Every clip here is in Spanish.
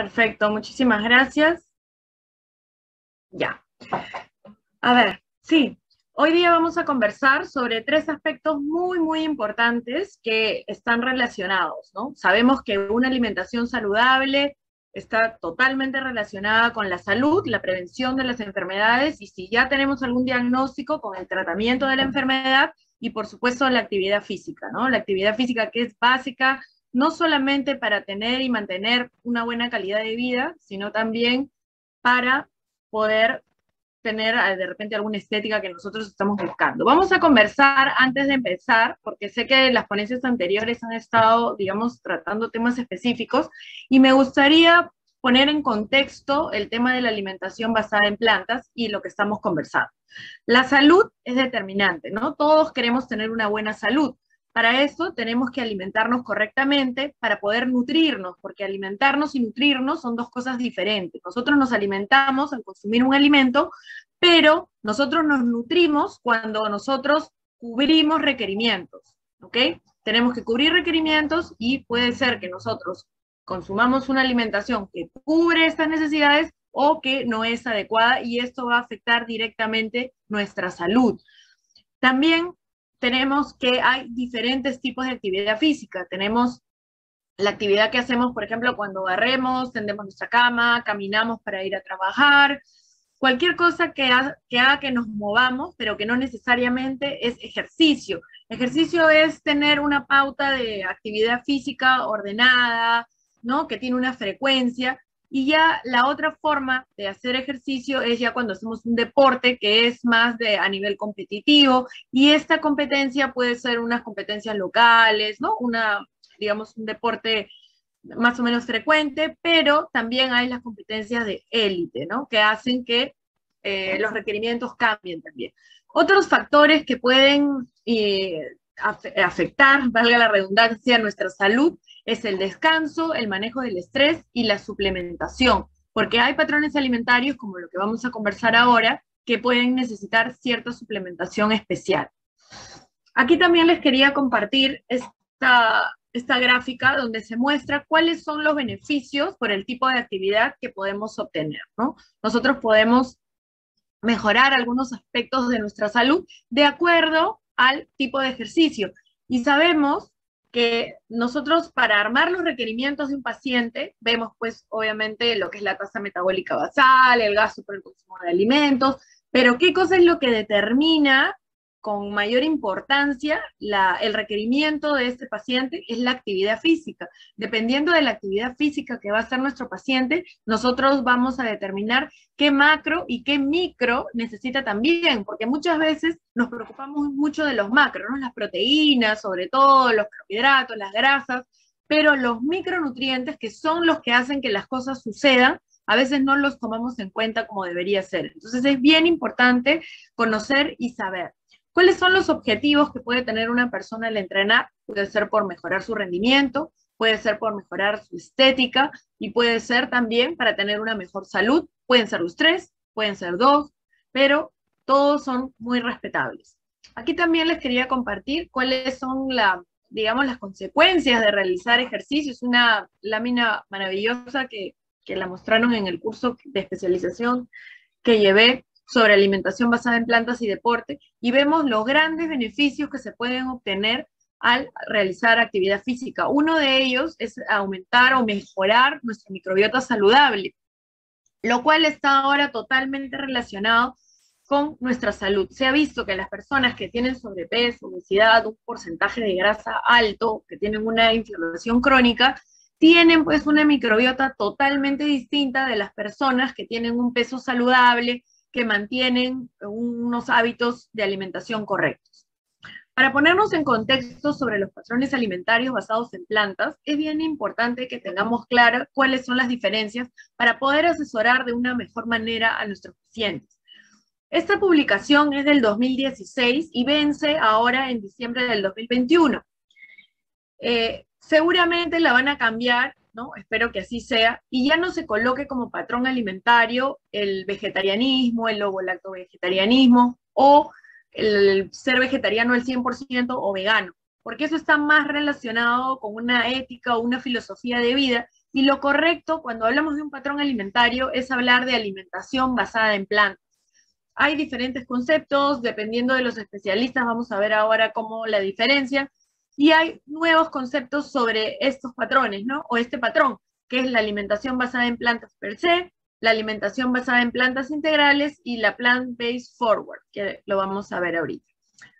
Perfecto, muchísimas gracias. Ya. A ver, sí. Hoy día vamos a conversar sobre tres aspectos muy importantes que están relacionados, ¿no? Sabemos que una alimentación saludable está totalmente relacionada con la salud, la prevención de las enfermedades, y si ya tenemos algún diagnóstico, con el tratamiento de la enfermedad, y por supuesto la actividad física, ¿no? La actividad física que es básica, no solamente para tener y mantener una buena calidad de vida, sino también para poder tener de repente alguna estética que nosotros estamos buscando. Vamos a conversar antes de empezar, porque sé que las ponencias anteriores han estado, digamos, tratando temas específicos, y me gustaría poner en contexto el tema de la alimentación basada en plantas y lo que estamos conversando. La salud es determinante, ¿no? Todos queremos tener una buena salud. Para eso tenemos que alimentarnos correctamente para poder nutrirnos, porque alimentarnos y nutrirnos son dos cosas diferentes. Nosotros nos alimentamos al consumir un alimento, pero nosotros nos nutrimos cuando nosotros cubrimos requerimientos, ¿ok? Tenemos que cubrir requerimientos y puede ser que nosotros consumamos una alimentación que cubre estas necesidades o que no es adecuada, y esto va a afectar directamente nuestra salud. También tenemos que hay diferentes tipos de actividad física. Tenemos la actividad que hacemos, por ejemplo, cuando barremos, tendemos nuestra cama, caminamos para ir a trabajar, cualquier cosa que haga que nos movamos, pero que no necesariamente es ejercicio. Ejercicio es tener una pauta de actividad física ordenada, ¿no? Que tiene una frecuencia. Y ya la otra forma de hacer ejercicio es ya cuando hacemos un deporte que es más a nivel competitivo, y esta competencia puede ser unas competencias locales, ¿no? Digamos, un deporte más o menos frecuente, pero también hay las competencias de élite, ¿no? Que hacen que los requerimientos cambien también. Otros factores que pueden afectar, valga la redundancia, nuestra salud es el descanso, el manejo del estrés y la suplementación, porque hay patrones alimentarios, como lo que vamos a conversar ahora, que pueden necesitar cierta suplementación especial. Aquí también les quería compartir esta gráfica donde se muestra cuáles son los beneficios por el tipo de actividad que podemos obtener, ¿no? Nosotros podemos mejorar algunos aspectos de nuestra salud de acuerdo al tipo de ejercicio. Y sabemos que nosotros, para armar los requerimientos de un paciente, vemos pues obviamente lo que es la tasa metabólica basal, el gasto por el consumo de alimentos, pero ¿qué cosa es lo que determina con mayor importancia el requerimiento de este paciente? Es la actividad física. Dependiendo de la actividad física que va a hacer nuestro paciente, nosotros vamos a determinar qué macro y qué micro necesita también, porque muchas veces nos preocupamos mucho de los macros, ¿no? Las proteínas, sobre todo, los carbohidratos, las grasas, pero los micronutrientes, que son los que hacen que las cosas sucedan, a veces no los tomamos en cuenta como debería ser. Entonces es bien importante conocer y saber. ¿Cuáles son los objetivos que puede tener una persona al entrenar? Puede ser por mejorar su rendimiento, puede ser por mejorar su estética, y puede ser también para tener una mejor salud. Pueden ser los tres, pueden ser dos, pero todos son muy respetables. Aquí también les quería compartir cuáles son digamos, las consecuencias de realizar ejercicios. Una lámina maravillosa que la mostraron en el curso de especialización que llevé sobre alimentación basada en plantas y deporte, y vemos los grandes beneficios que se pueden obtener al realizar actividad física. Uno de ellos es aumentar o mejorar nuestra microbiota saludable, lo cual está ahora totalmente relacionado con nuestra salud. Se ha visto que las personas que tienen sobrepeso, obesidad, un porcentaje de grasa alto, que tienen una inflamación crónica, tienen pues una microbiota totalmente distinta de las personas que tienen un peso saludable, que mantienen unos hábitos de alimentación correctos. Para ponernos en contexto sobre los patrones alimentarios basados en plantas, es bien importante que tengamos claras cuáles son las diferencias para poder asesorar de una mejor manera a nuestros pacientes. Esta publicación es del 2016 y vence ahora en diciembre del 2021. Seguramente la van a cambiar, ¿no? Espero que así sea, y ya no se coloque como patrón alimentario el vegetarianismo, el ovo-lacto-vegetarianismo, o el ser vegetariano al 100% o vegano, porque eso está más relacionado con una ética o una filosofía de vida Y lo correcto, cuando hablamos de un patrón alimentario, es hablar de alimentación basada en plantas. Hay diferentes conceptos, dependiendo de los especialistas, vamos a ver ahora cómo la diferencia, y hay nuevos conceptos sobre estos patrones, ¿no? O este patrón, que es la alimentación basada en plantas per se, la alimentación basada en plantas integrales y la plant-based forward, que lo vamos a ver ahorita.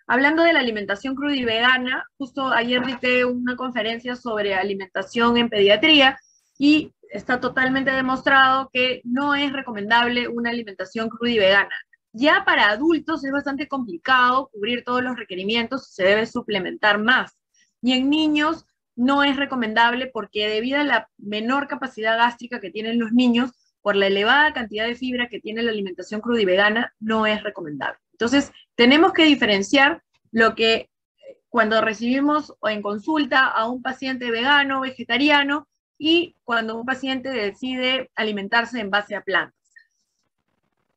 Hablando de la alimentación cruda y vegana, justo ayer dicté una conferencia sobre alimentación en pediatría y está totalmente demostrado que no es recomendable una alimentación cruda y vegana. Ya para adultos es bastante complicado cubrir todos los requerimientos, se debe suplementar más. Y en niños no es recomendable porque debido a la menor capacidad gástrica que tienen los niños, por la elevada cantidad de fibra que tiene la alimentación cruda y vegana, no es recomendable. Entonces, tenemos que diferenciar lo que cuando recibimos o en consulta a un paciente vegano, vegetariano, y cuando un paciente decide alimentarse en base a plantas.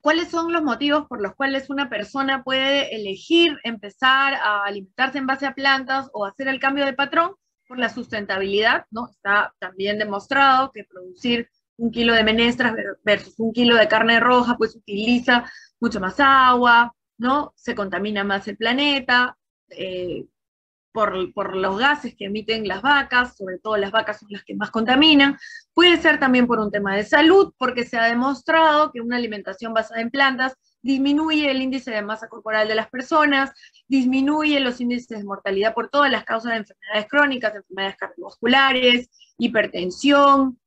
¿Cuáles son los motivos por los cuales una persona puede elegir empezar a alimentarse en base a plantas o hacer el cambio de patrón? Por la sustentabilidad, ¿no? Está también demostrado que producir 1 kilo de menestras versus 1 kilo de carne roja, pues utiliza mucho más agua, ¿no? Se contamina más el planeta, por los gases que emiten las vacas, sobre todo las vacas son las que más contaminan. Puede ser también por un tema de salud, porque se ha demostrado que una alimentación basada en plantas disminuye el índice de masa corporal de las personas, disminuye los índices de mortalidad por todas las causas de enfermedades crónicas, enfermedades cardiovasculares, hipertensión,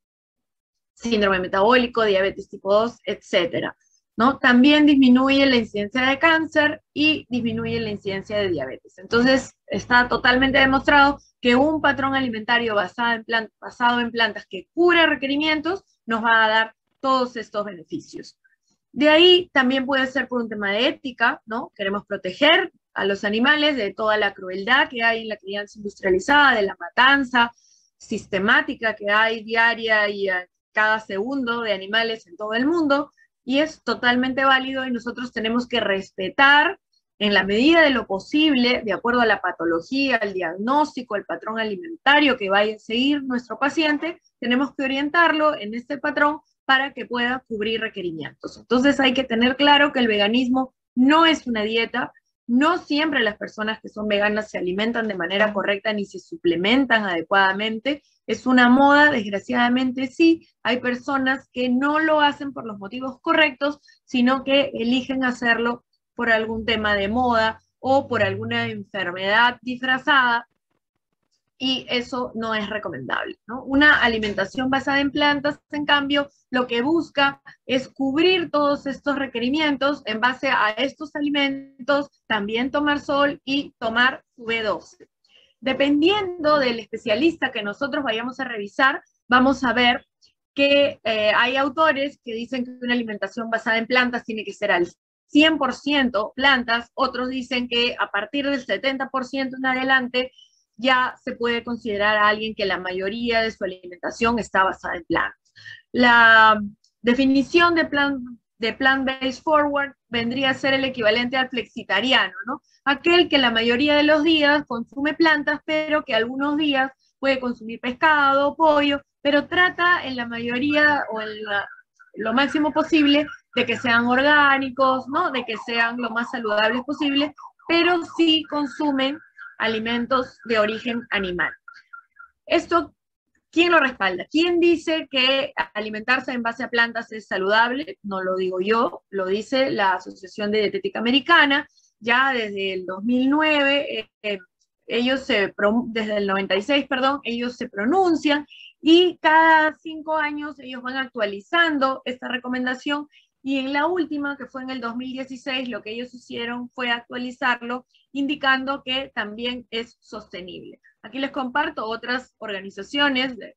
síndrome metabólico, diabetes tipo 2, etcétera, ¿no? También disminuye la incidencia de cáncer y disminuye la incidencia de diabetes. Entonces, está totalmente demostrado que un patrón alimentario basado en plantas que cubra requerimientos nos va a dar todos estos beneficios. De ahí también puede ser por un tema de ética, ¿no? Queremos proteger a los animales de toda la crueldad que hay en la crianza industrializada, de la matanza sistemática que hay diaria y cada segundo de animales en todo el mundo, y es totalmente válido y nosotros tenemos que respetar en la medida de lo posible, de acuerdo a la patología, al diagnóstico, al patrón alimentario que vaya a seguir nuestro paciente, tenemos que orientarlo en este patrón para que pueda cubrir requerimientos. Entonces hay que tener claro que el veganismo no es una dieta, no siempre las personas que son veganas se alimentan de manera correcta ni se suplementan adecuadamente. Es una moda, desgraciadamente sí. Hay personas que no lo hacen por los motivos correctos, sino que eligen hacerlo por algún tema de moda o por alguna enfermedad disfrazada, y eso no es recomendable, ¿no? Una alimentación basada en plantas, en cambio, lo que busca es cubrir todos estos requerimientos en base a estos alimentos, también tomar sol y tomar B12. Dependiendo del especialista que nosotros vayamos a revisar, vamos a ver que hay autores que dicen que una alimentación basada en plantas tiene que ser al 100% plantas, otros dicen que a partir del 70% en adelante ya se puede considerar a alguien que la mayoría de su alimentación está basada en plantas. La definición de plant-based forward vendría a ser el equivalente al flexitariano, ¿no? Aquel que la mayoría de los días consume plantas, pero que algunos días puede consumir pescado, pollo, pero trata en la mayoría o en lo máximo posible de que sean orgánicos, ¿no? De que sean lo más saludables posible, pero sí consumen alimentos de origen animal. Esto, ¿quién lo respalda? ¿Quién dice que alimentarse en base a plantas es saludable? No lo digo yo, lo dice la Asociación de Dietética Americana, ya desde el 2009, desde el 96, perdón, ellos se pronuncian y cada 5 años ellos van actualizando esta recomendación, y en la última, que fue en el 2016, lo que ellos hicieron fue actualizarlo, indicando que también es sostenible. Aquí les comparto otras organizaciones de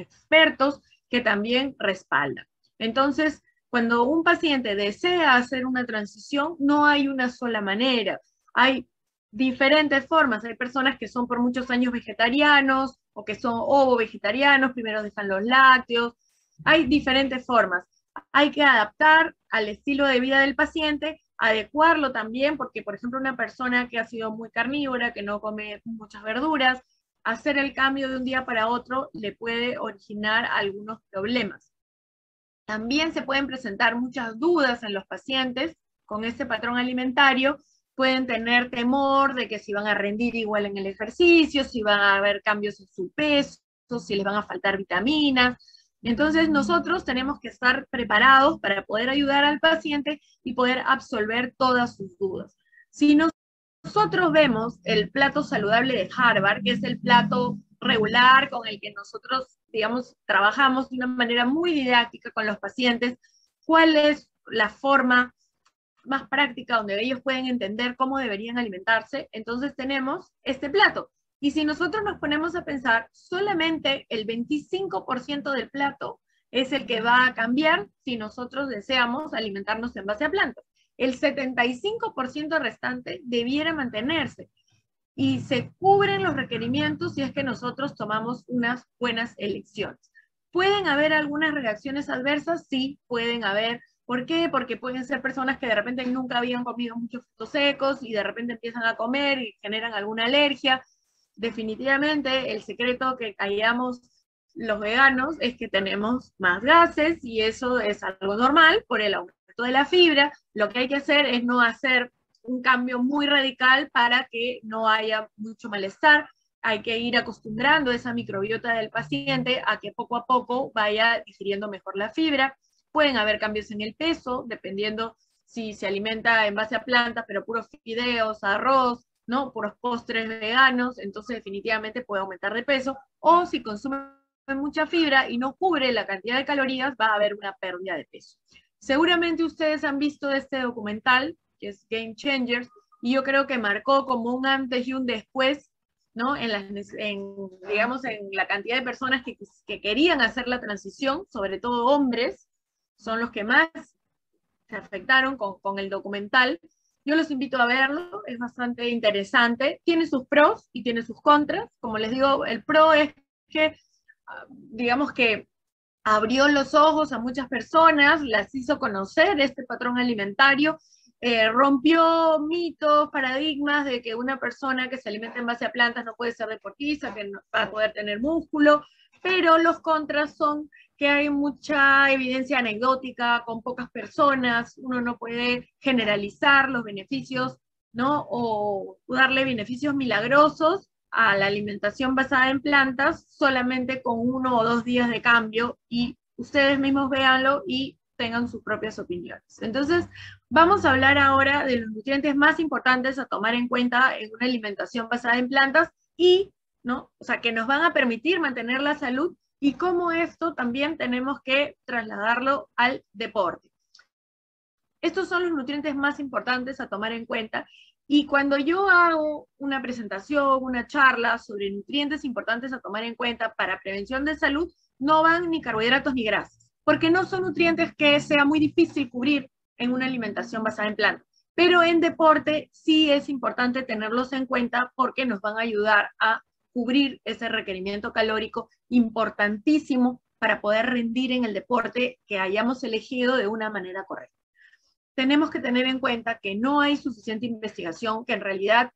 expertos que también respaldan. Entonces, cuando un paciente desea hacer una transición, no hay una sola manera. Hay diferentes formas. Hay personas que son por muchos años vegetarianos o que son ovo-vegetarianos, primero dejan los lácteos. Hay diferentes formas. Hay que adaptar al estilo de vida del paciente, adecuarlo también, porque por ejemplo una persona que ha sido muy carnívora, que no come muchas verduras, hacer el cambio de un día para otro le puede originar algunos problemas. También se pueden presentar muchas dudas en los pacientes con este patrón alimentario. Pueden tener temor de que si van a rendir igual en el ejercicio, si van a haber cambios en su peso, si les van a faltar vitaminas. Entonces nosotros tenemos que estar preparados para poder ayudar al paciente y poder absolver todas sus dudas. Si nosotros vemos el plato saludable de Harvard, que es el plato regular con el que nosotros, digamos, trabajamos de una manera muy didáctica con los pacientes, cuál es la forma más práctica donde ellos pueden entender cómo deberían alimentarse, entonces tenemos este plato. Y si nosotros nos ponemos a pensar, solamente el 25% del plato es el que va a cambiar si nosotros deseamos alimentarnos en base a plantas. El 75% restante debiera mantenerse y se cubren los requerimientos si es que nosotros tomamos unas buenas elecciones. ¿Pueden haber algunas reacciones adversas? Sí, pueden haber. ¿Por qué? Porque pueden ser personas que de repente nunca habían comido muchos frutos secos y de repente empiezan a comer y generan alguna alergia. Definitivamente el secreto que callamos los veganos es que tenemos más gases y eso es algo normal por el aumento de la fibra. Lo que hay que hacer es no hacer un cambio muy radical para que no haya mucho malestar. Hay que ir acostumbrando esa microbiota del paciente a que poco a poco vaya digiriendo mejor la fibra. Pueden haber cambios en el peso, dependiendo si se alimenta en base a plantas, pero puros fideos, arroz, ¿no? Puros postres veganos, entonces definitivamente puede aumentar de peso. O si consume mucha fibra y no cubre la cantidad de calorías, va a haber una pérdida de peso. Seguramente ustedes han visto este documental, que es Game Changers, y yo creo que marcó como un antes y un después, ¿no? Digamos, en la cantidad de personas que querían hacer la transición, sobre todo hombres, son los que más se afectaron con el documental. Yo los invito a verlo, es bastante interesante. Tiene sus pros y tiene sus contras. Como les digo, el pro es que, digamos que abrió los ojos a muchas personas, las hizo conocer este patrón alimentario, rompió mitos, paradigmas de que una persona que se alimenta en base a plantas no puede ser deportista, que no va a poder tener músculo, pero los contras son que hay mucha evidencia anecdótica con pocas personas, uno no puede generalizar los beneficios, ¿no? O darle beneficios milagrosos a la alimentación basada en plantas solamente con 1 o 2 días de cambio, y ustedes mismos véanlo y tengan sus propias opiniones. Entonces, vamos a hablar ahora de los nutrientes más importantes a tomar en cuenta en una alimentación basada en plantas y, ¿no? O sea, que nos van a permitir mantener la salud y cómo esto también tenemos que trasladarlo al deporte. Estos son los nutrientes más importantes a tomar en cuenta. Y cuando yo hago una presentación, una charla sobre nutrientes importantes a tomar en cuenta para prevención de salud, no van ni carbohidratos ni grasas, porque no son nutrientes que sea muy difícil cubrir en una alimentación basada en plantas. Pero en deporte sí es importante tenerlos en cuenta porque nos van a ayudar a cubrir ese requerimiento calórico importantísimo para poder rendir en el deporte que hayamos elegido de una manera correcta. Tenemos que tener en cuenta que no hay suficiente investigación, que en realidad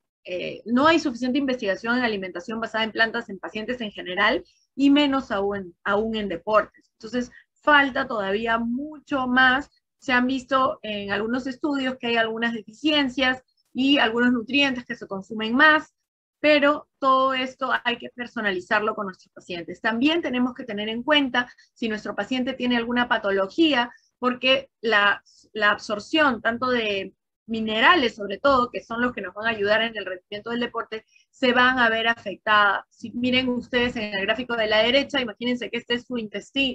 no hay suficiente investigación en alimentación basada en plantas en pacientes en general, y menos aún en deportes. Entonces, falta todavía mucho más. Se han visto en algunos estudios que hay algunas deficiencias y algunos nutrientes que se consumen más, pero todo esto hay que personalizarlo con nuestros pacientes. También tenemos que tener en cuenta si nuestro paciente tiene alguna patología, porque la absorción tanto de minerales, sobre todo, que son los que nos van a ayudar en el rendimiento del deporte, se van a ver afectadas. Si miren ustedes en el gráfico de la derecha, imagínense que este es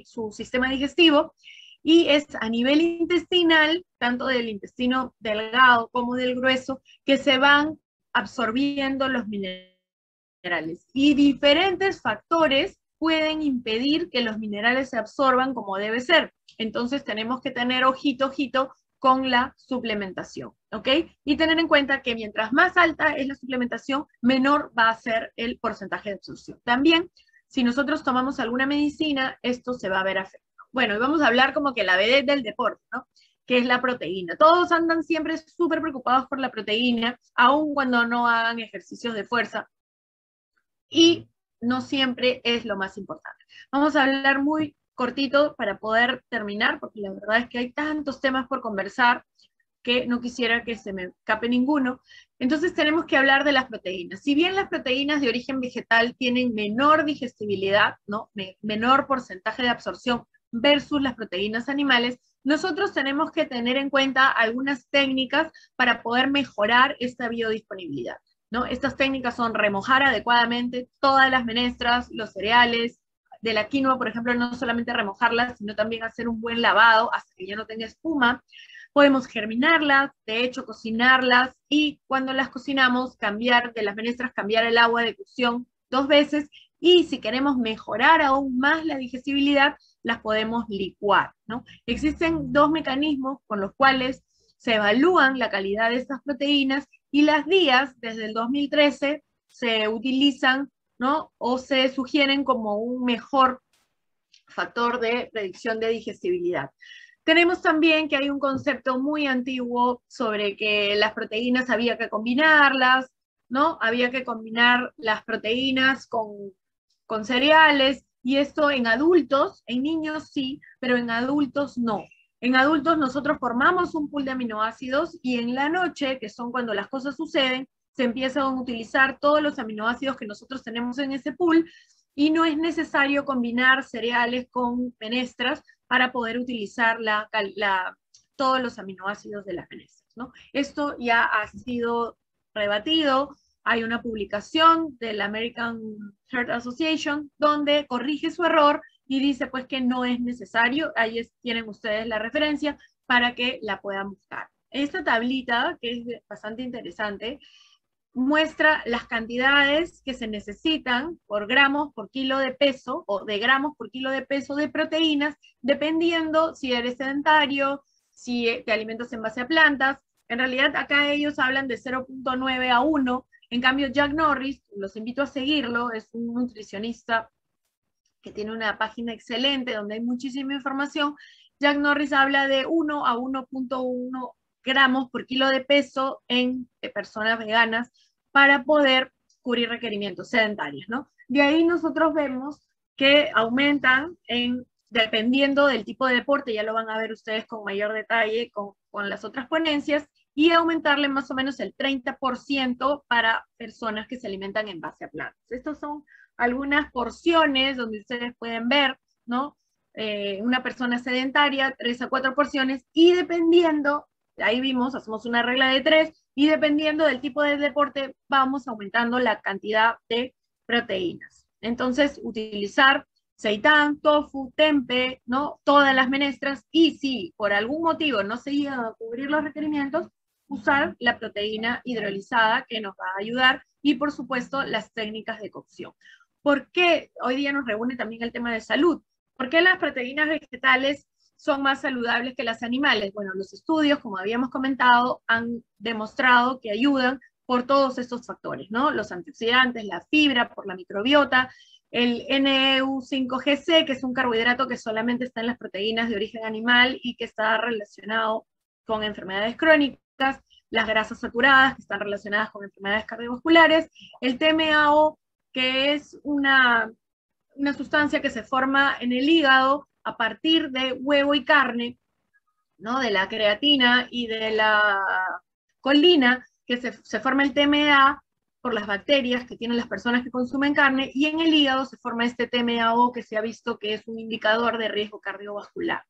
su sistema digestivo, y es a nivel intestinal, tanto del intestino delgado como del grueso, que se van absorbiendo los minerales. Y diferentes factores pueden impedir que los minerales se absorban como debe ser. Entonces tenemos que tener ojito con la suplementación, ¿ok? Y tener en cuenta que mientras más alta es la suplementación, menor va a ser el porcentaje de absorción. También, si nosotros tomamos alguna medicina, esto se va a ver afectado. Bueno, y vamos a hablar como que la vedette del deporte, ¿no? Que es la proteína. Todos andan siempre súper preocupados por la proteína, aun cuando no hagan ejercicios de fuerza. Y no siempre es lo más importante. Vamos a hablar muy cortito para poder terminar, porque la verdad es que hay tantos temas por conversar que no quisiera que se me escape ninguno. Entonces tenemos que hablar de las proteínas. Si bien las proteínas de origen vegetal tienen menor digestibilidad, ¿no? Menor porcentaje de absorción versus las proteínas animales, nosotros tenemos que tener en cuenta algunas técnicas para poder mejorar esta biodisponibilidad, ¿no? Estas técnicas son remojar adecuadamente todas las menestras, los cereales, de la quinoa, por ejemplo, no solamente remojarlas, sino también hacer un buen lavado hasta que ya no tenga espuma. Podemos germinarlas, de hecho cocinarlas, y cuando las cocinamos, cambiar de las menestras, cambiar el agua de cocción 2 veces, y si queremos mejorar aún más la digestibilidad, las podemos licuar, ¿no? Existen 2 mecanismos con los cuales se evalúan la calidad de estas proteínas, y las guías desde el 2013 se utilizan, ¿no? O se sugieren como un mejor factor de predicción de digestibilidad. Tenemos también que hay un concepto muy antiguo sobre que las proteínas había que combinarlas, ¿no? Había que combinar las proteínas con cereales, y esto en adultos, en niños sí, pero en adultos no. En adultos nosotros formamos un pool de aminoácidos, y en la noche, que son cuando las cosas suceden, se empiezan a utilizar todos los aminoácidos que nosotros tenemos en ese pool, y no es necesario combinar cereales con menestras para poder utilizar todos los aminoácidos de las menestras, ¿no? Esto ya ha sido rebatido. Hay una publicación de la American Heart Association donde corrige su error y dice pues que no es necesario. Ahí tienen ustedes la referencia para que la puedan buscar. Esta tablita, que es bastante interesante, muestra las cantidades que se necesitan por gramos por kilo de peso, o de gramos por kilo de peso de proteínas, dependiendo si eres sedentario, si te alimentas en base a plantas. En realidad acá ellos hablan de 0.9 a 1, en cambio Jack Norris, los invito a seguirlo, es un nutricionista que tiene una página excelente donde hay muchísima información. Jack Norris habla de 1 a 1.1 gramos por kilo de peso en personas veganas para poder cubrir requerimientos sedentarios, ¿no? De ahí nosotros vemos que aumentan dependiendo del tipo de deporte, ya lo van a ver ustedes con mayor detalle con las otras ponencias, y aumentarle más o menos el 30% para personas que se alimentan en base a plantas. Estos son algunas porciones donde ustedes pueden ver, ¿no? Una persona sedentaria, 3 a 4 porciones, y dependiendo, ahí vimos, hacemos una regla de 3, y dependiendo del tipo de deporte, vamos aumentando la cantidad de proteínas. Entonces, utilizar seitán, tofu, tempeh, ¿no? Todas las menestras, y si por algún motivo no se llegan a cubrir los requerimientos, usar la proteína hidrolizada, que nos va a ayudar, y por supuesto las técnicas de cocción. ¿Por qué hoy día nos reúne también el tema de salud? ¿Por qué las proteínas vegetales son más saludables que las animales? Bueno, los estudios, como habíamos comentado, han demostrado que ayudan por todos estos factores, ¿no? Los antioxidantes, la fibra, por la microbiota, el NEU5GC, que es un carbohidrato que solamente está en las proteínas de origen animal y que está relacionado con enfermedades crónicas, las grasas saturadas, que están relacionadas con enfermedades cardiovasculares, el TMAO, que es una sustancia que se forma en el hígado a partir de huevo y carne, ¿no? De la creatina y de la colina, que se forma el TMA por las bacterias que tienen las personas que consumen carne, y en el hígado se forma este TMAO que se ha visto que es un indicador de riesgo cardiovascular.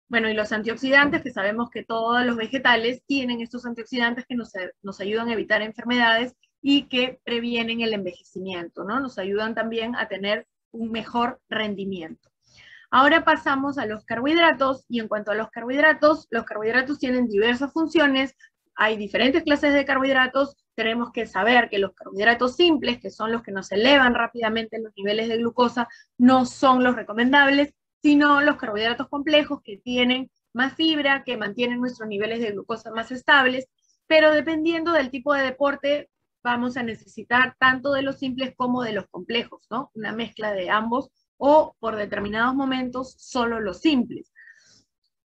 Bueno, y los antioxidantes, que sabemos que todos los vegetales tienen estos antioxidantes que nos ayudan a evitar enfermedades y que previenen el envejecimiento, ¿no? Nos ayudan también a tener un mejor rendimiento. Ahora pasamos a los carbohidratos, y en cuanto a los carbohidratos tienen diversas funciones, hay diferentes clases de carbohidratos. Tenemos que saber que los carbohidratos simples, que son los que nos elevan rápidamente los niveles de glucosa, no son los recomendables, sino los carbohidratos complejos, que tienen más fibra, que mantienen nuestros niveles de glucosa más estables, pero dependiendo del tipo de deporte, vamos a necesitar tanto de los simples como de los complejos, ¿no? Una mezcla de ambos, o por determinados momentos solo los simples.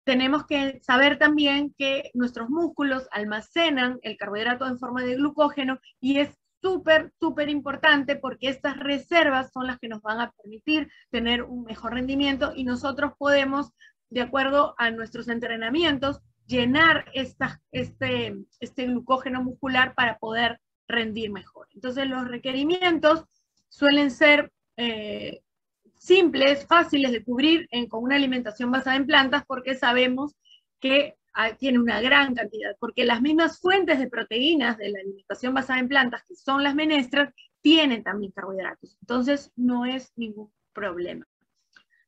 Tenemos que saber también que nuestros músculos almacenan el carbohidrato en forma de glucógeno, y es súper, súper importante porque estas reservas son las que nos van a permitir tener un mejor rendimiento y nosotros podemos, de acuerdo a nuestros entrenamientos, llenar este glucógeno muscular para poder rendir mejor. Entonces los requerimientos suelen ser simples, fáciles de cubrir con una alimentación basada en plantas porque sabemos que tiene una gran cantidad, porque las mismas fuentes de proteínas de la alimentación basada en plantas, que son las menestras, tienen también carbohidratos. Entonces no es ningún problema.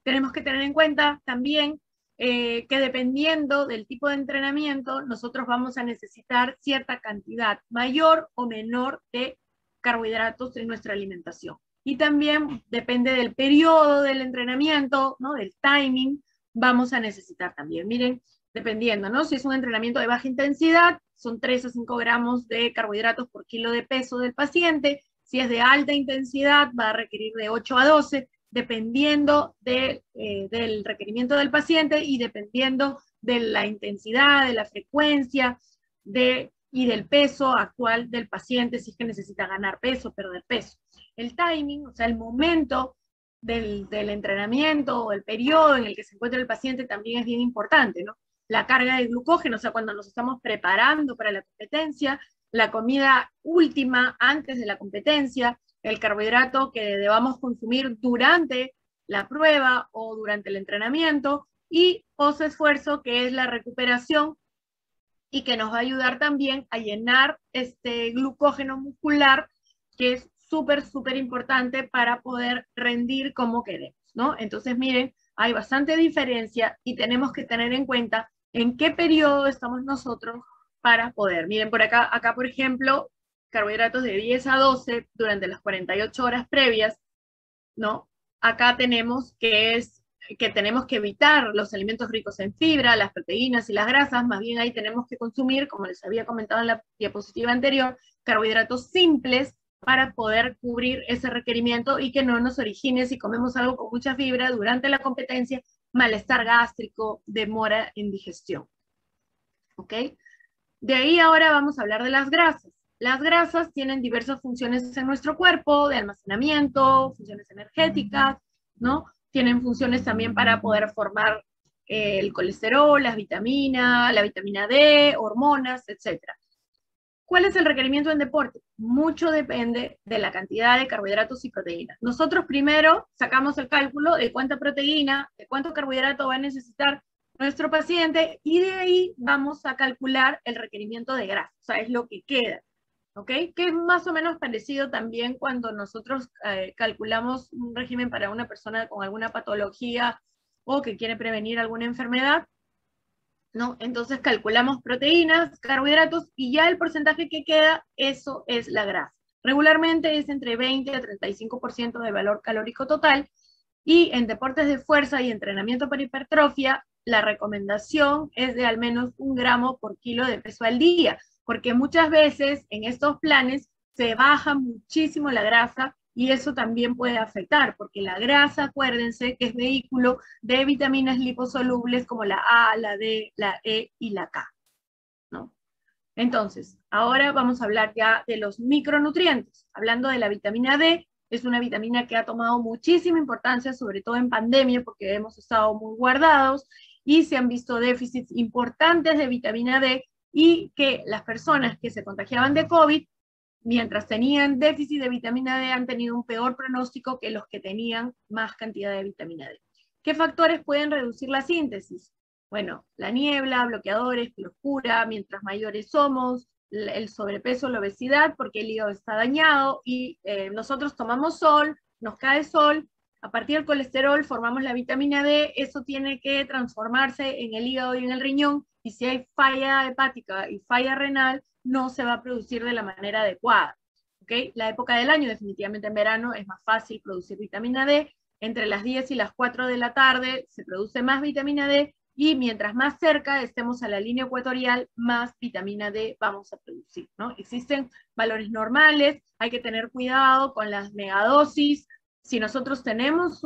Tenemos que tener en cuenta también que dependiendo del tipo de entrenamiento, nosotros vamos a necesitar cierta cantidad mayor o menor de carbohidratos en nuestra alimentación. Y también depende del periodo del entrenamiento, ¿no? Del timing, vamos a necesitar también. Miren, dependiendo, ¿no? Si es un entrenamiento de baja intensidad, son 3 a 5 gramos de carbohidratos por kilo de peso del paciente. Si es de alta intensidad, va a requerir de 8 a 12, dependiendo del requerimiento del paciente y dependiendo de la intensidad, de la frecuencia y del peso actual del paciente, si es que necesita ganar peso o perder peso. El timing, o sea, el momento del entrenamiento o el periodo en el que se encuentra el paciente también es bien importante, ¿no? La carga de glucógeno, o sea, cuando nos estamos preparando para la competencia, la comida última antes de la competencia, el carbohidrato que debamos consumir durante la prueba o durante el entrenamiento, y post-esfuerzo, que es la recuperación y que nos va a ayudar también a llenar este glucógeno muscular, que es súper, súper importante para poder rendir como queremos, ¿no? Entonces, miren, hay bastante diferencia y tenemos que tener en cuenta en qué periodo estamos nosotros para poder. Miren, por acá, por ejemplo, carbohidratos de 10 a 12 durante las 48 horas previas, ¿no? Acá tenemos que tenemos que evitar los alimentos ricos en fibra, las proteínas y las grasas, más bien ahí tenemos que consumir, como les había comentado en la diapositiva anterior, carbohidratos simples para poder cubrir ese requerimiento y que no nos origine, si comemos algo con mucha fibra durante la competencia, malestar gástrico, demora en digestión. ¿Ok? De ahí ahora vamos a hablar de las grasas. Las grasas tienen diversas funciones en nuestro cuerpo, de almacenamiento, funciones energéticas, ¿no? Tienen funciones también para poder formar el colesterol, las vitaminas, la vitamina D, hormonas, etc. ¿Cuál es el requerimiento en deporte? Mucho depende de la cantidad de carbohidratos y proteínas. Nosotros primero sacamos el cálculo de cuánta proteína, de cuánto carbohidrato va a necesitar nuestro paciente, y de ahí vamos a calcular el requerimiento de grasa, o sea, es lo que queda, ¿ok? Que es más o menos parecido también cuando nosotros calculamos un régimen para una persona con alguna patología o que quiere prevenir alguna enfermedad, ¿no? Entonces calculamos proteínas, carbohidratos, y ya el porcentaje que queda, eso es la grasa. Regularmente es entre 20 a 35% del valor calórico total, y en deportes de fuerza y entrenamiento para hipertrofia, la recomendación es de al menos 1 gramo por kilo de peso al día, porque muchas veces en estos planes se baja muchísimo la grasa y eso también puede afectar, porque la grasa, acuérdense que es vehículo de vitaminas liposolubles como la A, la D, la E y la K, ¿no? Entonces, ahora vamos a hablar ya de los micronutrientes. Hablando de la vitamina D, es una vitamina que ha tomado muchísima importancia, sobre todo en pandemia, porque hemos estado muy guardados y se han visto déficits importantes de vitamina D, y que las personas que se contagiaban de COVID, mientras tenían déficit de vitamina D, han tenido un peor pronóstico que los que tenían más cantidad de vitamina D. ¿Qué factores pueden reducir la síntesis? Bueno, la niebla, bloqueadores, florcura, mientras mayores somos, el sobrepeso, la obesidad, porque el hígado está dañado y nosotros tomamos sol, nos cae sol, a partir del colesterol formamos la vitamina D, eso tiene que transformarse en el hígado y en el riñón, y si hay falla hepática y falla renal, no se va a producir de la manera adecuada. ¿Okay? La época del año, definitivamente en verano, es más fácil producir vitamina D. Entre las 10 y las 4 de la tarde se produce más vitamina D, y mientras más cerca estemos a la línea ecuatorial, más vitamina D vamos a producir, ¿no? Existen valores normales, hay que tener cuidado con las megadosis. Si nosotros tenemos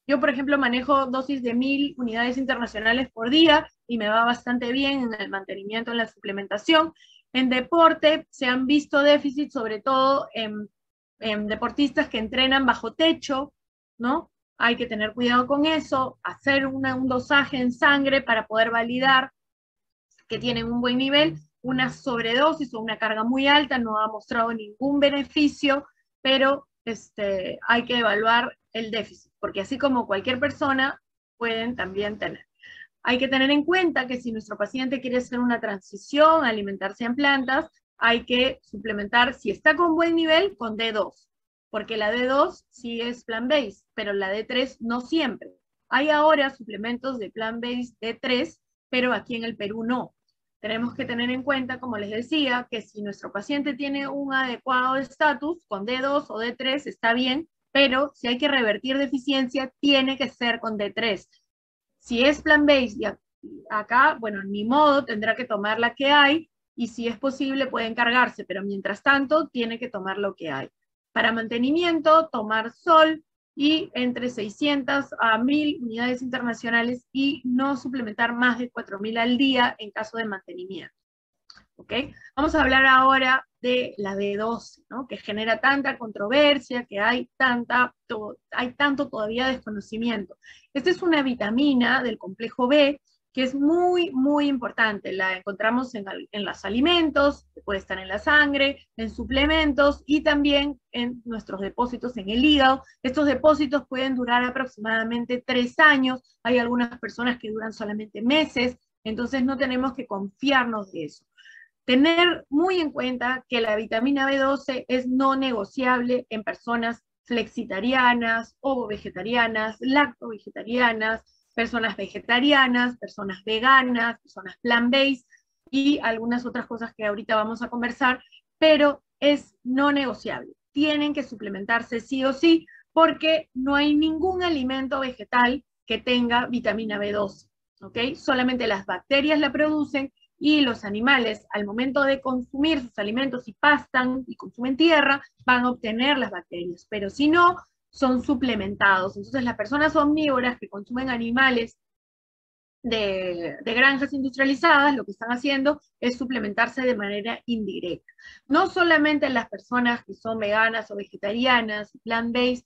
yo por ejemplo manejo dosis de 1000 unidades internacionales por día, y me va bastante bien en el mantenimiento, en la suplementación. En deporte se han visto déficits, sobre todo en deportistas que entrenan bajo techo, ¿no? Hay que tener cuidado con eso, hacer un dosaje en sangre para poder validar que tienen un buen nivel. Una sobredosis o una carga muy alta no ha mostrado ningún beneficio, pero hay que evaluar el déficit, porque así como cualquier persona pueden también tener. Hay que tener en cuenta que si nuestro paciente quiere hacer una transición, alimentarse en plantas, hay que suplementar, si está con buen nivel, con D2, porque la D2 sí es plant-based, pero la D3 no siempre. Hay ahora suplementos de plant-based D3, pero aquí en el Perú no. Tenemos que tener en cuenta, como les decía, que si nuestro paciente tiene un adecuado estatus, con D2 o D3 está bien, pero si hay que revertir deficiencia, tiene que ser con D3. Si es plant-based y acá, bueno, ni modo, tendrá que tomar la que hay, y si es posible puede encargarse, pero mientras tanto tiene que tomar lo que hay. Para mantenimiento, tomar sol y entre 600 a 1000 unidades internacionales y no suplementar más de 4000 al día en caso de mantenimiento. ¿Ok? Vamos a hablar ahora de la B12, ¿no? Que genera tanta controversia, que hay tanto todavía desconocimiento. Esta es una vitamina del complejo B que es muy, muy importante. La encontramos en los alimentos, puede estar en la sangre, en suplementos y también en nuestros depósitos en el hígado. Estos depósitos pueden durar aproximadamente 3 años. Hay algunas personas que duran solamente meses, entonces no tenemos que confiarnos de eso. Tener muy en cuenta que la vitamina B12 es no negociable en personas flexitarianas, ovo-vegetarianas, lacto-vegetarianas, personas vegetarianas, personas veganas, personas plant-based y algunas otras cosas que ahorita vamos a conversar, pero es no negociable. Tienen que suplementarse sí o sí porque no hay ningún alimento vegetal que tenga vitamina B12, ¿ok? Solamente las bacterias la producen y los animales, al momento de consumir sus alimentos y pastan y consumen tierra, van a obtener las bacterias, pero si no, son suplementados. Entonces las personas omnívoras que consumen animales de granjas industrializadas, lo que están haciendo es suplementarse de manera indirecta. No solamente las personas que son veganas o vegetarianas, plant-based,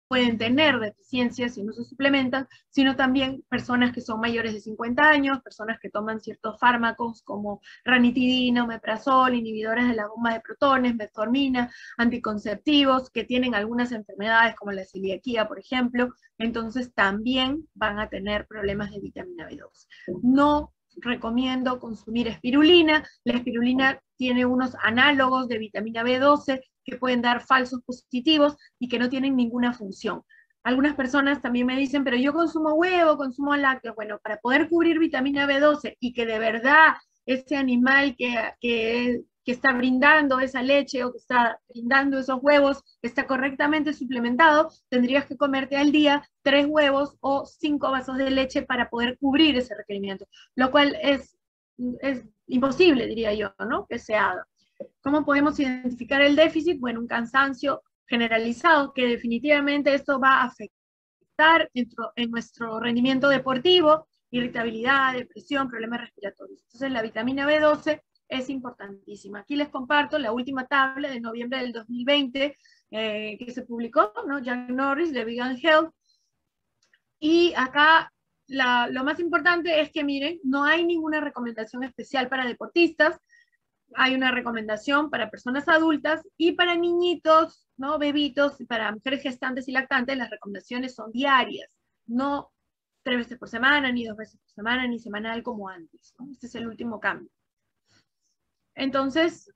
pueden tener deficiencias si no se suplementan, sino también personas que son mayores de 50 años, personas que toman ciertos fármacos como ranitidina, omeprazol, inhibidores de la bomba de protones, metformina, anticonceptivos, que tienen algunas enfermedades como la celiaquía, por ejemplo, entonces también van a tener problemas de vitamina B12. No recomiendo consumir espirulina. La espirulina tiene unos análogos de vitamina B12 que pueden dar falsos positivos y que no tienen ninguna función. Algunas personas también me dicen, pero yo consumo huevo, consumo lácteos. Bueno, para poder cubrir vitamina B12 y que de verdad ese animal que está brindando esa leche o que está brindando esos huevos está correctamente suplementado, tendrías que comerte al día 3 huevos o 5 vasos de leche para poder cubrir ese requerimiento, lo cual es imposible, diría yo, ¿no? Que se haga. ¿Cómo podemos identificar el déficit? Bueno, un cansancio generalizado, que definitivamente esto va a afectar en nuestro rendimiento deportivo, irritabilidad, depresión, problemas respiratorios. Entonces la vitamina B12 es importantísima. Aquí les comparto la última tabla de noviembre del 2020 que se publicó, ¿no? Jack Norris de Vegan Health. Y acá lo más importante es que miren, no hay ninguna recomendación especial para deportistas, hay una recomendación para personas adultas y para niñitos, ¿no? Bebitos, para mujeres gestantes y lactantes, las recomendaciones son diarias, no 3 veces por semana, ni 2 veces por semana, ni semanal como antes, ¿no? Este es el último cambio. Entonces,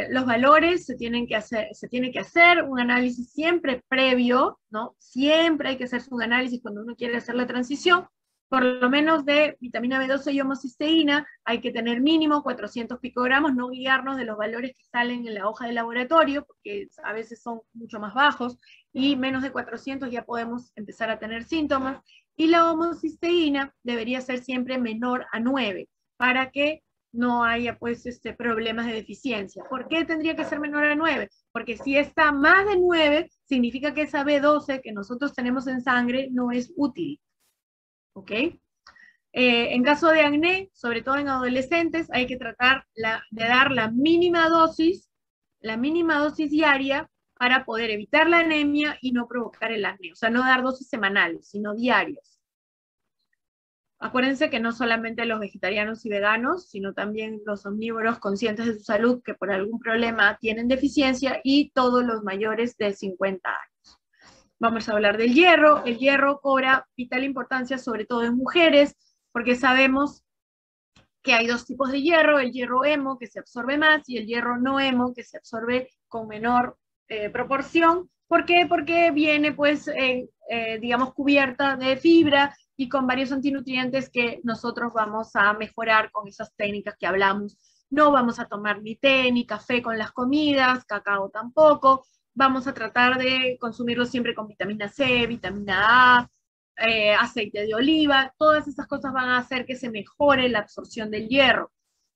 los valores se tiene que hacer un análisis siempre previo, ¿no? Siempre hay que hacer un análisis cuando uno quiere hacer la transición, por lo menos de vitamina B12 y homocisteína, hay que tener mínimo 400 picogramos, no guiarnos de los valores que salen en la hoja de laboratorio, porque a veces son mucho más bajos, y menos de 400 ya podemos empezar a tener síntomas, y la homocisteína debería ser siempre menor a 9, para que no haya pues problemas de deficiencia. ¿Por qué tendría que ser menor a 9? Porque si está más de 9, significa que esa B12 que nosotros tenemos en sangre no es útil. ¿Ok? En caso de acné, sobre todo en adolescentes, hay que tratar de dar la mínima dosis diaria para poder evitar la anemia y no provocar el acné. O sea, no dar dosis semanales, sino diarias. Acuérdense que no solamente los vegetarianos y veganos, sino también los omnívoros conscientes de su salud que por algún problema tienen deficiencia y todos los mayores de 50 años. Vamos a hablar del hierro. El hierro cobra vital importancia sobre todo en mujeres porque sabemos que hay dos tipos de hierro, el hierro hemo que se absorbe más y el hierro no hemo que se absorbe con menor proporción. ¿Por qué? Porque viene pues digamos cubierta de fibra y con varios antinutrientes que nosotros vamos a mejorar con esas técnicas que hablamos. No vamos a tomar ni té ni café con las comidas, cacao tampoco. Vamos a tratar de consumirlo siempre con vitamina C, vitamina A, aceite de oliva. Todas esas cosas van a hacer que se mejore la absorción del hierro.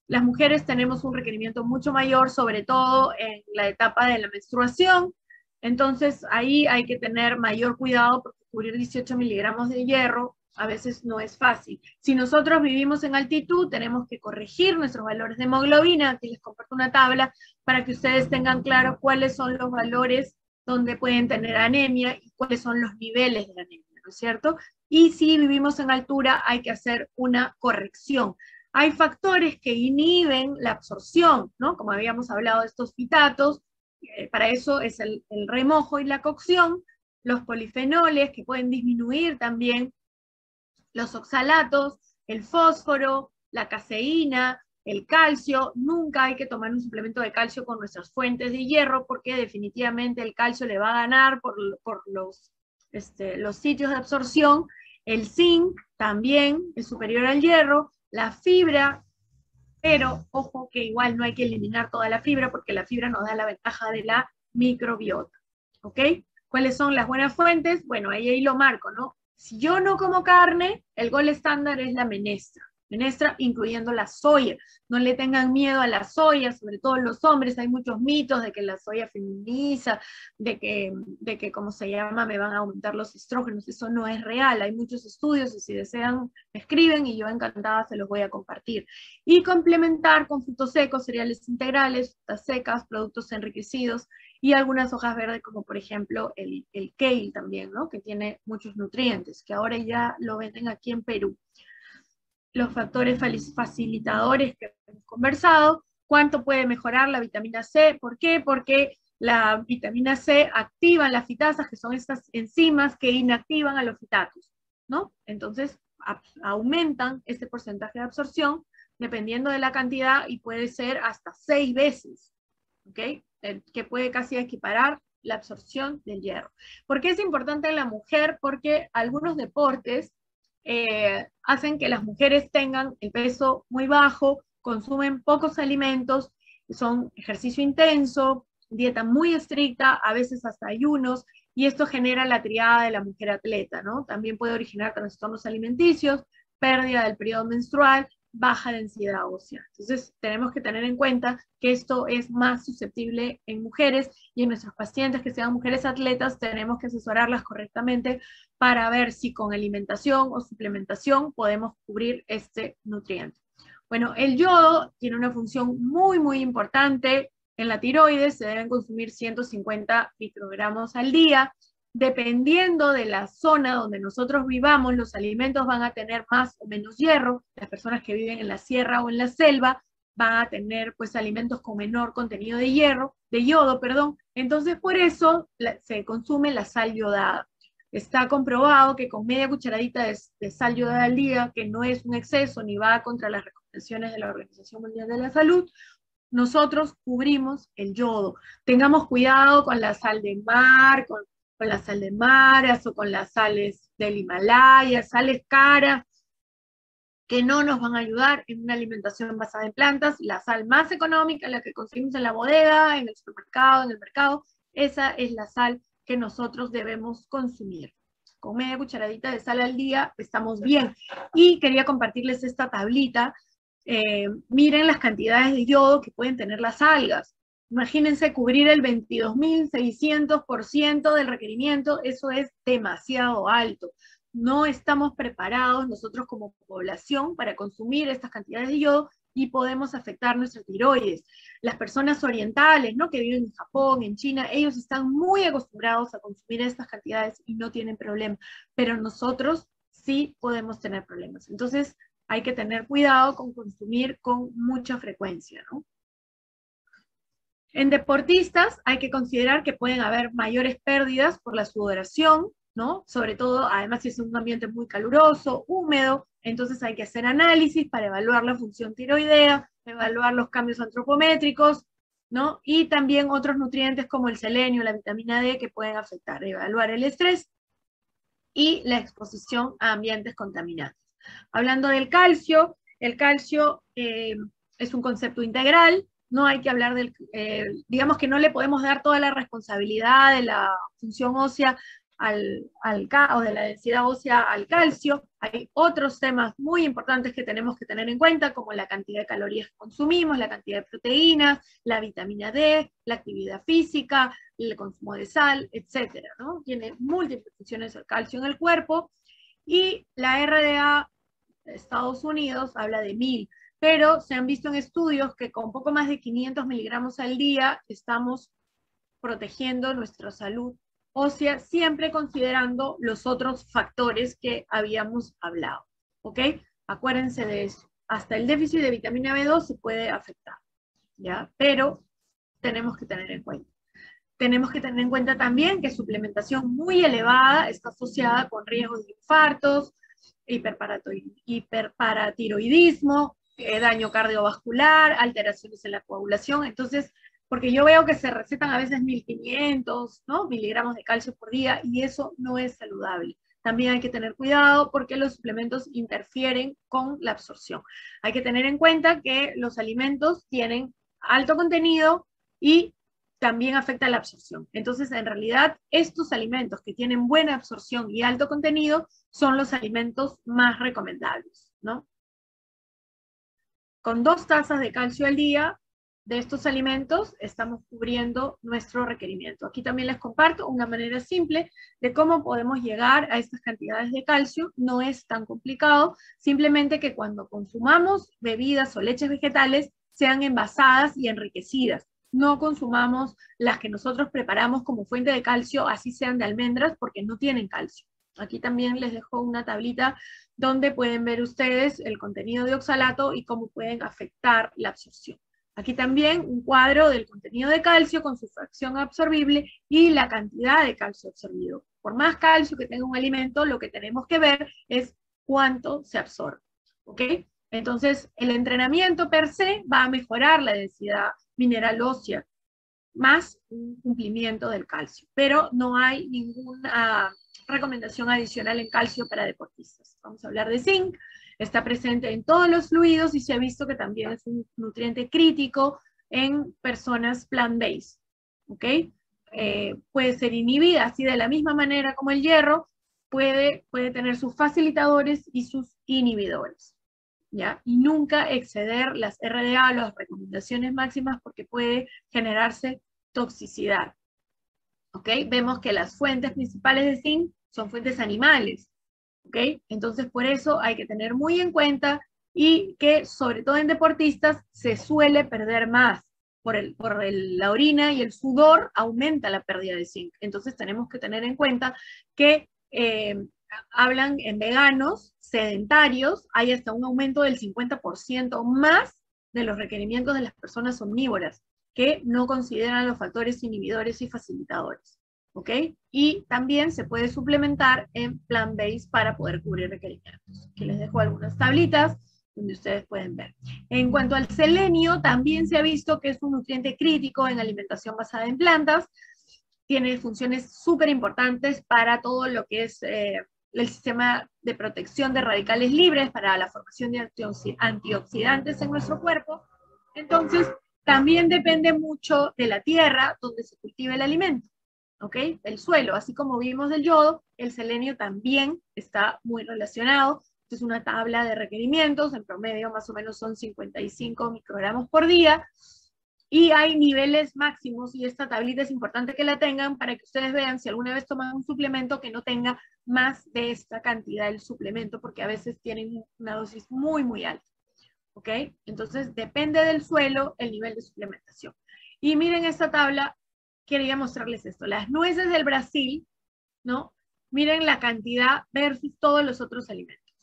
Las mujeres tenemos un requerimiento mucho mayor, sobre todo en la etapa de la menstruación. Entonces ahí hay que tener mayor cuidado porque cubrir 18 miligramos de hierro a veces no es fácil. Si nosotros vivimos en altitud, tenemos que corregir nuestros valores de hemoglobina. Aquí les comparto una tabla para que ustedes tengan claro cuáles son los valores donde pueden tener anemia y cuáles son los niveles de anemia, ¿no es cierto? Y si vivimos en altura, hay que hacer una corrección. Hay factores que inhiben la absorción, ¿no? Como habíamos hablado de estos fitatos, para eso es el remojo y la cocción, los polifenoles que pueden disminuir también los oxalatos, el fósforo, la caseína, el calcio. Nunca hay que tomar un suplemento de calcio con nuestras fuentes de hierro porque definitivamente el calcio le va a ganar por los sitios de absorción. El zinc también es superior al hierro, la fibra, pero ojo que igual no hay que eliminar toda la fibra porque la fibra nos da la ventaja de la microbiota, ¿ok? ¿Cuáles son las buenas fuentes? Bueno, ahí lo marco, ¿no? Si yo no como carne, el gol estándar es la menestra incluyendo la soya. No le tengan miedo a la soya, sobre todo los hombres. Hay muchos mitos de que la soya feminiza, de que ¿cómo se llama? Me van a aumentar los estrógenos. Eso no es real. Hay muchos estudios y si desean, me escriben y yo encantada se los voy a compartir. Y complementar con frutos secos, cereales integrales, frutas secas, productos enriquecidos y algunas hojas verdes como por ejemplo el kale también, ¿no? Que tiene muchos nutrientes, que ahora ya lo venden aquí en Perú. Los factores facilitadores que hemos conversado, cuánto puede mejorar la vitamina C, ¿por qué? Porque la vitamina C activa las fitasas, que son estas enzimas que inactivan a los fitatos, ¿no? Entonces aumentan este porcentaje de absorción dependiendo de la cantidad y puede ser hasta 6 veces, ¿ok? Que puede casi equiparar la absorción del hierro. ¿Por qué es importante en la mujer? Porque algunos deportes hacen que las mujeres tengan el peso muy bajo, consumen pocos alimentos, son ejercicio intenso, dieta muy estricta, a veces hasta ayunos, y esto genera la triada de la mujer atleta, ¿no? También puede originar trastornos alimenticios, pérdida del periodo menstrual, baja densidad ósea. Entonces tenemos que tener en cuenta que esto es más susceptible en mujeres y en nuestros pacientes que sean mujeres atletas tenemos que asesorarlas correctamente para ver si con alimentación o suplementación podemos cubrir este nutriente. Bueno, el yodo tiene una función muy, muy importante en la tiroides, se deben consumir 150 microgramos al día. Dependiendo de la zona donde nosotros vivamos, los alimentos van a tener más o menos hierro. Las personas que viven en la sierra o en la selva van a tener pues alimentos con menor contenido de yodo, perdón. Entonces por eso se consume la sal yodada. Está comprobado que con media cucharadita de sal yodada al día, que no es un exceso ni va contra las recomendaciones de la Organización Mundial de la Salud, nosotros cubrimos el yodo. Tengamos cuidado con la sal de mar, con la sal de maras o con las sales del Himalaya, sales caras que no nos van a ayudar en una alimentación basada en plantas. La sal más económica, la que conseguimos en la bodega, en el supermercado, en el mercado, esa es la sal que nosotros debemos consumir. Con media cucharadita de sal al día estamos bien. Y quería compartirles esta tablita. Miren las cantidades de yodo que pueden tener las algas. Imagínense cubrir el 22.600% del requerimiento, eso es demasiado alto. no estamos preparados nosotros como población para consumir estas cantidades de yodo y podemos afectar nuestra tiroides. Las personas orientales, ¿no?, que viven en Japón, en China, ellos están muy acostumbrados a consumir estas cantidades y no tienen problema, pero nosotros sí podemos tener problemas. Entonces hay que tener cuidado con consumir con mucha frecuencia, ¿no? En deportistas hay que considerar que pueden haber mayores pérdidas por la sudoración, ¿no? Sobre todo, además, si es un ambiente muy caluroso, húmedo, entonces hay que hacer análisis para evaluar la función tiroidea, evaluar los cambios antropométricos, ¿no? Y también otros nutrientes como el selenio, la vitamina D que pueden afectar, evaluar el estrés y la exposición a ambientes contaminantes. Hablando del calcio, el calcio es un concepto integral, no hay que hablar del, digamos que no le podemos dar toda la responsabilidad de la función ósea o de la densidad ósea al calcio. Hay otros temas muy importantes que tenemos que tener en cuenta, como la cantidad de calorías que consumimos, la cantidad de proteínas, la vitamina D, la actividad física, el consumo de sal, etcétera, ¿no? Tiene múltiples funciones el calcio en el cuerpo, y la RDA de Estados Unidos habla de 1000, pero se han visto en estudios que con poco más de 500 miligramos al día estamos protegiendo nuestra salud ósea, siempre considerando los otros factores que habíamos hablado, ¿ok? Acuérdense de eso. Hasta el déficit de vitamina B2 se puede afectar, ¿ya? Pero tenemos que tener en cuenta. Tenemos que tener en cuenta también que suplementación muy elevada está asociada con riesgos de infartos, hiperparatiroidismo, daño cardiovascular, alteraciones en la coagulación. Entonces, porque yo veo que se recetan a veces 1500, ¿no?, miligramos de calcio por día, y eso no es saludable. También hay que tener cuidado porque los suplementos interfieren con la absorción. Hay que tener en cuenta que los alimentos tienen alto contenido y también afecta la absorción. Entonces, en realidad, estos alimentos que tienen buena absorción y alto contenido son los alimentos más recomendables, ¿no? Con 2 tazas de calcio al día de estos alimentos estamos cubriendo nuestro requerimiento. Aquí también les comparto una manera simple de cómo podemos llegar a estas cantidades de calcio. No es tan complicado, simplemente que cuando consumamos bebidas o leches vegetales sean envasadas y enriquecidas. No consumamos las que nosotros preparamos como fuente de calcio, así sean de almendras, porque no tienen calcio. Aquí también les dejo una tablita donde pueden ver ustedes el contenido de oxalato y cómo pueden afectar la absorción. Aquí también un cuadro del contenido de calcio con su fracción absorbible y la cantidad de calcio absorbido. Por más calcio que tenga un alimento, lo que tenemos que ver es cuánto se absorbe, ¿ok? Entonces, el entrenamiento per se va a mejorar la densidad mineral ósea, más un cumplimiento del calcio, pero no hay ninguna recomendación adicional en calcio para deportistas. Vamos a hablar de zinc. Está presente en todos los fluidos y se ha visto que también es un nutriente crítico en personas plant-based, ¿ok? Puede ser inhibida, así de la misma manera como el hierro, puede tener sus facilitadores y sus inhibidores, ¿ya? Y nunca exceder las RDA, las recomendaciones máximas, porque puede generarse toxicidad, ¿ok? Vemos que las fuentes principales de zinc son fuentes animales, ¿ok? Entonces, por eso hay que tener muy en cuenta, y que, sobre todo en deportistas, se suele perder más. La orina y el sudor aumenta la pérdida de zinc. Entonces, tenemos que tener en cuenta que hablan en veganos, sedentarios, hay hasta un aumento del 50% más de los requerimientos de las personas omnívoras, que no consideran los factores inhibidores y facilitadores, ¿ok? Y también se puede suplementar en plant-based para poder cubrir requerimientos. Aquí les dejo algunas tablitas donde ustedes pueden ver. En cuanto al selenio, también se ha visto que es un nutriente crítico en alimentación basada en plantas. Tiene funciones súper importantes para todo lo que es el sistema de protección de radicales libres, para la formación de antioxidantes en nuestro cuerpo. Entonces, también depende mucho de la tierra donde se cultiva el alimento, ¿ok? El suelo, así como vimos del yodo, el selenio también está muy relacionado. Esta es una tabla de requerimientos, en promedio más o menos son 55 microgramos por día. Y hay niveles máximos, y esta tablita es importante que la tengan para que ustedes vean si alguna vez toman un suplemento que no tenga más de esta cantidad del suplemento, porque a veces tienen una dosis muy, muy alta. ¿Ok? Entonces, depende del suelo el nivel de suplementación. Y miren esta tabla, quería mostrarles esto. Las nueces del Brasil, ¿no? Miren la cantidad versus todos los otros alimentos.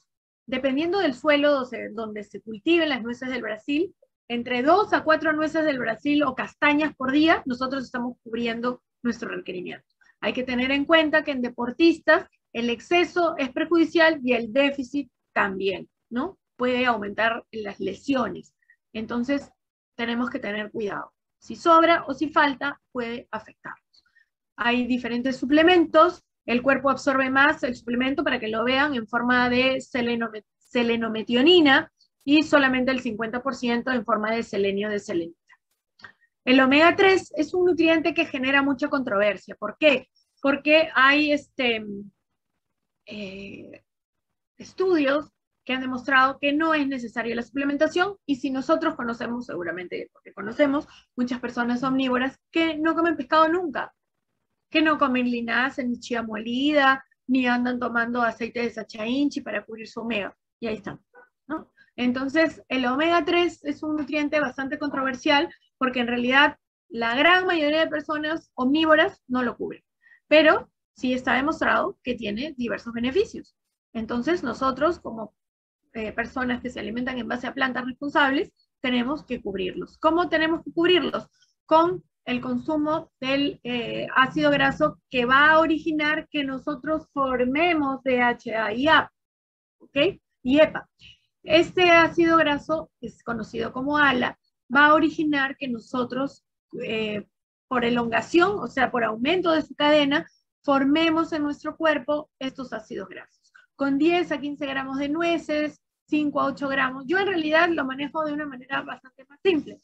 Dependiendo del suelo donde se cultiven las nueces del Brasil, entre 2 a 4 nueces del Brasil o castañas por día, nosotros estamos cubriendo nuestro requerimiento. Hay que tener en cuenta que en deportistas el exceso es perjudicial y el déficit también, ¿no? Puede aumentar las lesiones. Entonces, tenemos que tener cuidado. Si sobra o si falta, puede afectarnos. Hay diferentes suplementos. El cuerpo absorbe más el suplemento, para que lo vean, en forma de selenometionina, y solamente el 50% en forma de selenio de selenita. El omega 3 es un nutriente que genera mucha controversia. ¿Por qué? Porque hay estudios que han demostrado que no es necesaria la suplementación, y si nosotros conocemos, seguramente porque conocemos, muchas personas omnívoras que no comen pescado nunca, que no comen linaza, ni chía molida, ni andan tomando aceite de sacha inchi para cubrir su omega, y ahí están, ¿no? Entonces, el omega 3 es un nutriente bastante controversial, porque en realidad la gran mayoría de personas omnívoras no lo cubren, pero sí está demostrado que tiene diversos beneficios. Entonces, nosotros como personas que se alimentan en base a plantas responsables, tenemos que cubrirlos. ¿Cómo tenemos que cubrirlos? Con el consumo del ácido graso, que va a originar que nosotros formemos DHA y EPA, ¿ok? Y EPA. Este ácido graso, que es conocido como ALA, va a originar que nosotros, por elongación, o sea, por aumento de su cadena, formemos en nuestro cuerpo estos ácidos grasos. Con 10 a 15 gramos de nueces, 5 a 8 gramos. Yo en realidad lo manejo de una manera bastante más simple.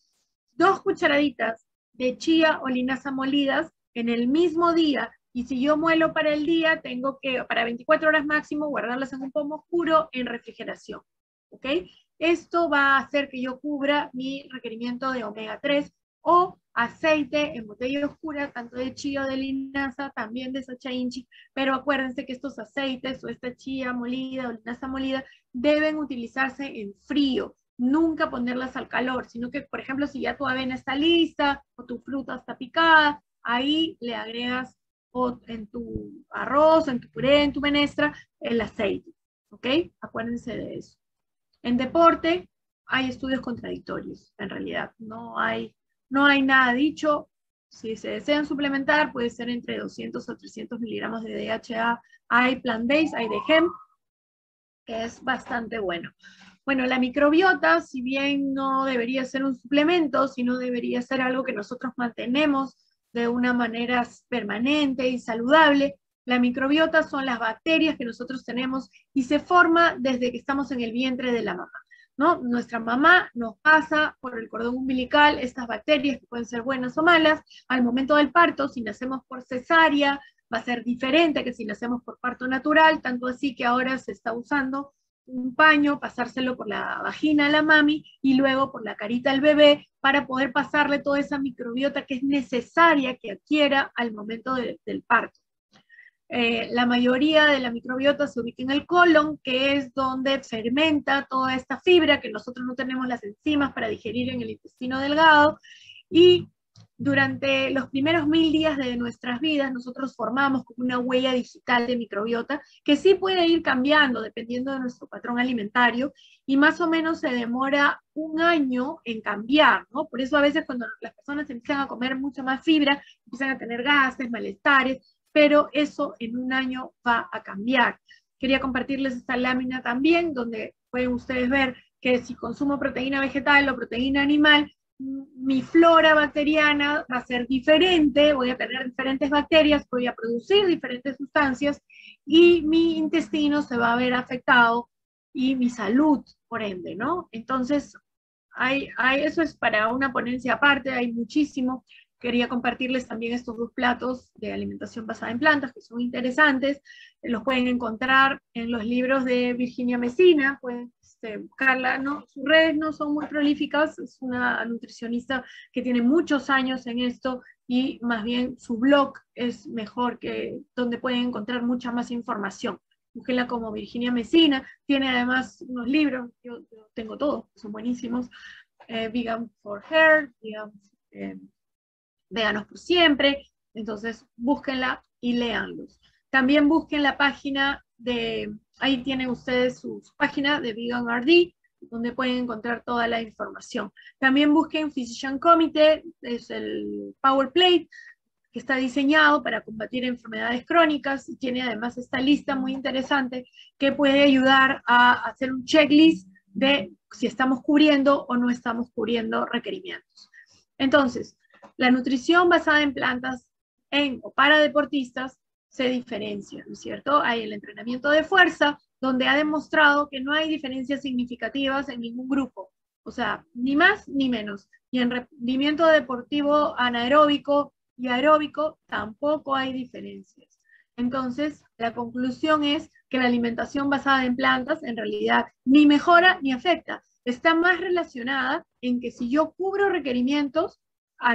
2 cucharaditas de chía o linaza molidas en el mismo día, y si yo muelo para el día, tengo que, para 24 horas máximo, guardarlas en un pomo oscuro en refrigeración. ¿Ok? Esto va a hacer que yo cubra mi requerimiento de omega 3, o aceite en botella oscura, tanto de chía o de linaza, también de sacha inchi, pero acuérdense que estos aceites o esta chía molida o linaza molida deben utilizarse en frío, nunca ponerlas al calor, sino que, por ejemplo, si ya tu avena está lista o tu fruta está picada, ahí le agregas, o en tu arroz, en tu puré, en tu menestra, el aceite, ¿ok? Acuérdense de eso. En deporte hay estudios contradictorios, en realidad, no hay nada dicho. Si se desean suplementar, puede ser entre 200 o 300 miligramos de DHA. Hay plant-based, hay de hemp, que es bastante bueno. Bueno, la microbiota, si bien no debería ser un suplemento, sino debería ser algo que nosotros mantenemos de una manera permanente y saludable, la microbiota son las bacterias que nosotros tenemos, y se forma desde que estamos en el vientre de la mamá, ¿no? Nuestra mamá nos pasa por el cordón umbilical estas bacterias, que pueden ser buenas o malas. Al momento del parto, si nacemos por cesárea, va a ser diferente que si nacemos por parto natural, tanto así que ahora se está usando un paño, pasárselo por la vagina a la mami y luego por la carita al bebé, para poder pasarle toda esa microbiota que es necesaria que adquiera al momento del parto. La mayoría de la microbiota se ubica en el colon, que es donde fermenta toda esta fibra que nosotros no tenemos las enzimas para digerir en el intestino delgado, y durante los primeros 1000 días de nuestras vidas nosotros formamos como una huella digital de microbiota, que sí puede ir cambiando dependiendo de nuestro patrón alimentario, y más o menos se demora 1 año en cambiar, ¿no? Por eso a veces cuando las personas empiezan a comer mucha más fibra, empiezan a tener gases, malestares, pero eso en 1 año va a cambiar. Quería compartirles esta lámina también, donde pueden ustedes ver que si consumo proteína vegetal o proteína animal, mi flora bacteriana va a ser diferente, voy a tener diferentes bacterias, voy a producir diferentes sustancias, y mi intestino se va a ver afectado, y mi salud, por ende, ¿no? Entonces, eso es para una ponencia aparte, hay muchísimo. quería compartirles también estos dos platos de alimentación basada en plantas, que son interesantes. Los pueden encontrar en los libros de Virginia Messina, pueden buscarla. No, sus redes no son muy prolíficas, es una nutricionista que tiene muchos años en esto, y más bien su blog es mejor, que donde pueden encontrar mucha más información. Búsquenla como Virginia Messina. Tiene además unos libros, yo tengo todos, son buenísimos. Vegan for Her, Veganos por Siempre. Entonces búsquenla y léanlos. También busquen la página de, ahí tienen ustedes su página de Vegan RD, donde pueden encontrar toda la información. También busquen Physician Committee, es el Power Plate, que está diseñado para combatir enfermedades crónicas, y tiene además esta lista muy interesante que puede ayudar a hacer un checklist de si estamos cubriendo o no estamos cubriendo requerimientos. Entonces, la nutrición basada en plantas en o para deportistas se diferencia, ¿no es cierto? Hay el entrenamiento de fuerza, donde ha demostrado que no hay diferencias significativas en ningún grupo, o sea, ni más ni menos. Y en rendimiento deportivo anaeróbico y aeróbico tampoco hay diferencias. Entonces, la conclusión es que la alimentación basada en plantas en realidad ni mejora ni afecta. Está más relacionada en que si yo cubro requerimientos,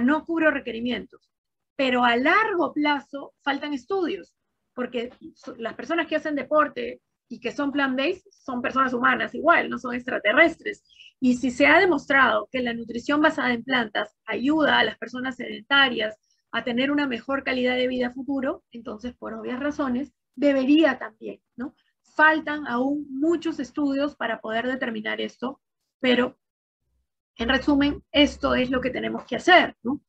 no cubro requerimientos. Pero a largo plazo faltan estudios, porque las personas que hacen deporte y que son plant-based son personas humanas igual, no son extraterrestres. Y si se ha demostrado que la nutrición basada en plantas ayuda a las personas sedentarias a tener una mejor calidad de vida futuro, entonces por obvias razones debería también, ¿no? Faltan aún muchos estudios para poder determinar esto, pero en resumen, esto es lo que tenemos que hacer, ¿no?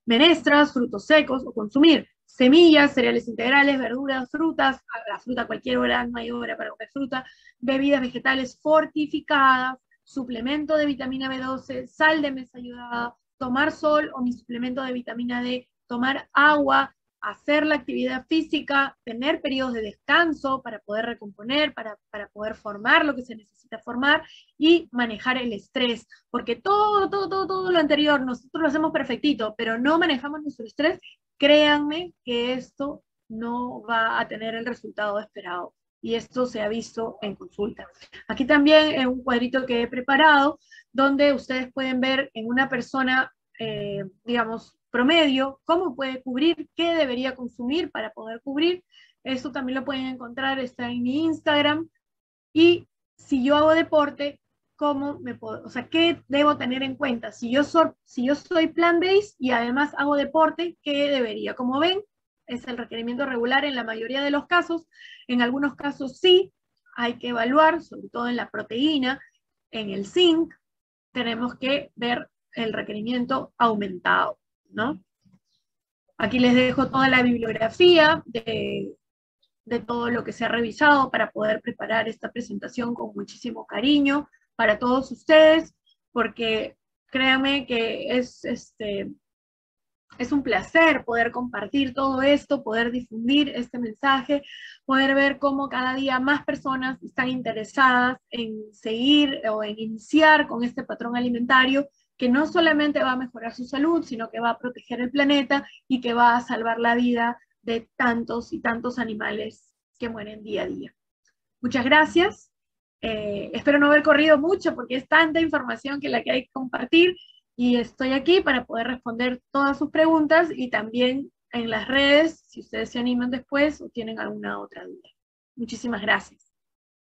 Menestras, frutos secos o consumir semillas, cereales integrales, verduras, frutas, la fruta a cualquier hora, no hay hora para comer fruta, bebidas vegetales fortificadas, suplemento de vitamina B12, sal de mesa ayudada, tomar sol o mi suplemento de vitamina D, tomar agua, hacer la actividad física, tener periodos de descanso para poder recomponer, para poder formar lo que se necesita formar, y manejar el estrés, porque todo lo anterior nosotros lo hacemos perfectito, pero no manejamos nuestro estrés, créanme que esto no va a tener el resultado esperado. Y esto se ha visto en consulta. Aquí también es un cuadrito que he preparado, donde ustedes pueden ver en una persona, digamos, promedio, cómo puede cubrir, qué debería consumir para poder cubrir. Esto también lo pueden encontrar, está en mi Instagram. Y si yo hago deporte, ¿cómo me puedo, o sea, qué debo tener en cuenta? Si yo soy plant-based y además hago deporte, ¿qué debería? Como ven, es el requerimiento regular en la mayoría de los casos. En algunos casos sí, hay que evaluar, sobre todo en la proteína, en el zinc, tenemos que ver el requerimiento aumentado, ¿no? Aquí les dejo toda la bibliografía de todo lo que se ha revisado para poder preparar esta presentación con muchísimo cariño para todos ustedes, porque créanme que es un placer poder compartir todo esto, poder difundir este mensaje, poder ver cómo cada día más personas están interesadas en seguir o en iniciar con este patrón alimentario, que no solamente va a mejorar su salud, sino que va a proteger el planeta y que va a salvar la vida de tantos y tantos animales que mueren día a día. Muchas gracias. Espero no haber corrido mucho porque es tanta información que la que hay que compartir, y estoy aquí para poder responder todas sus preguntas, y también en las redes, si ustedes se animan después o tienen alguna otra duda. Muchísimas gracias.